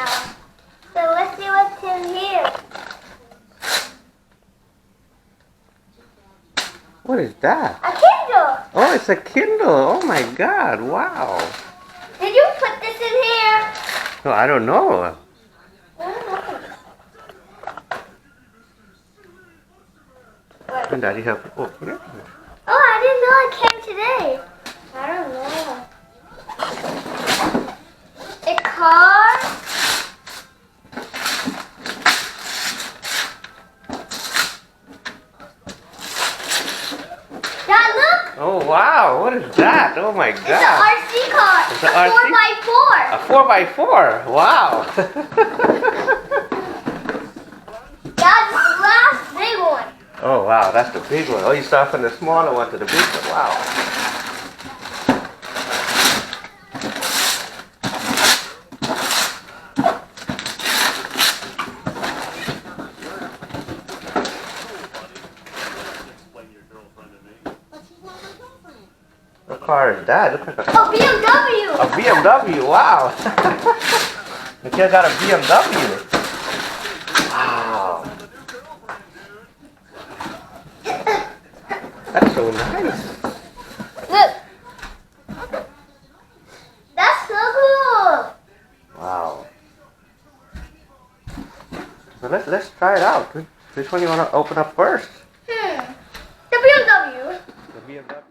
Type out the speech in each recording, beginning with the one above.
now. So let's see what's in here. What is that? A Kindle. Oh, it's a Kindle. Oh my God! Wow. Did you put this in here? No, I don't know. And Daddy help you open it. Oh, I didn't know it came today. I don't know. A car. Dad, look. Oh wow! What is that? Oh my It's God! an RC car. It's an a RC? 4x4. A 4x4. Wow. That's the last big one. Oh wow, that's the big one. Oh, you start from the smaller one to the big one. Wow. What car is that? Looks like a BMW. BMW. Wow. The kid got a BMW. Wow. That's so nice. Look. That's so cool. Wow. So let's try it out. Which one you want to open up first? The BMW. The BMW.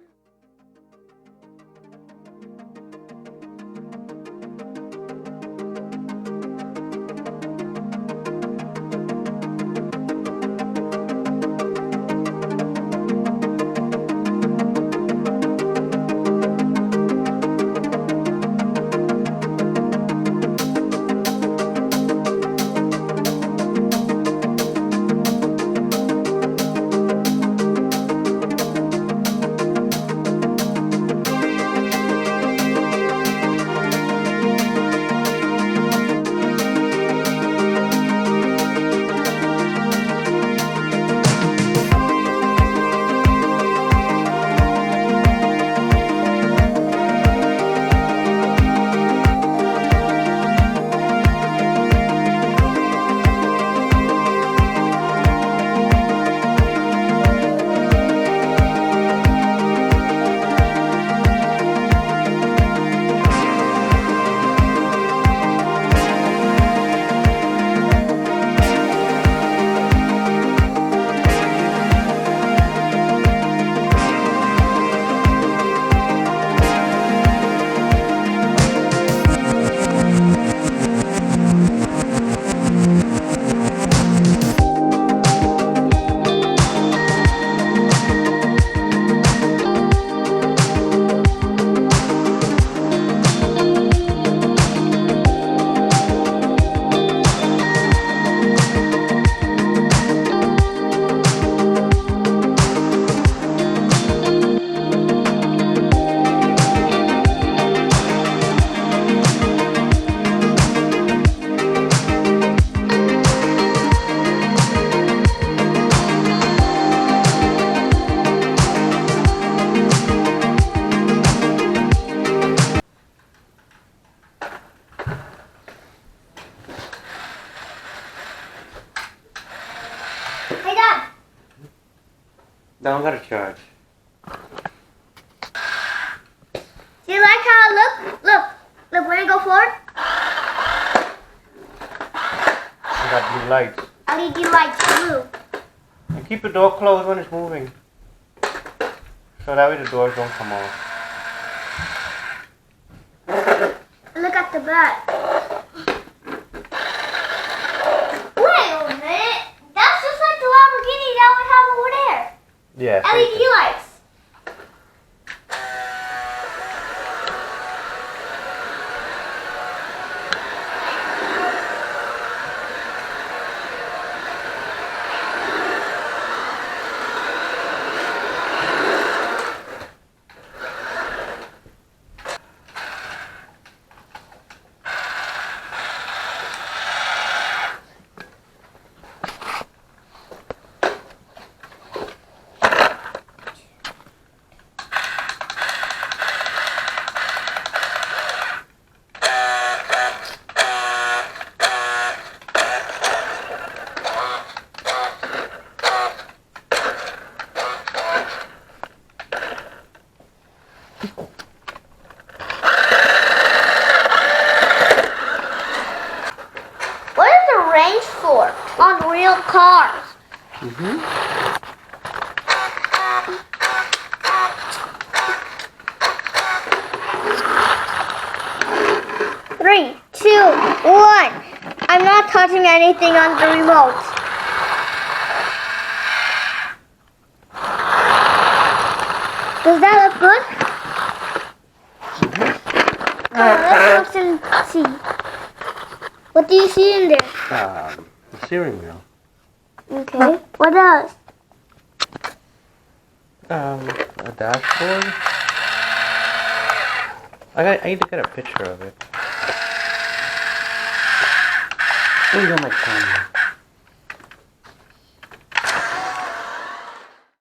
Hey, Dad. Don't gotta charge. Do you like how it looks? Look, when I go forward, You got blue lights. LED lights blue. And keep the door closed when it's moving. So that way the doors don't come off. Look at the back. Wait a minute. That's just like the Lamborghini that we have over there. Yeah. LED lights. for on real cars. Mm-hmm. 3, 2, 1. I'm not touching anything on the remote. Does that look good? Let's look and see. What do you see in there? The steering wheel. Okay. What else? A dashboard. I need to get a picture of it. Where's my camera?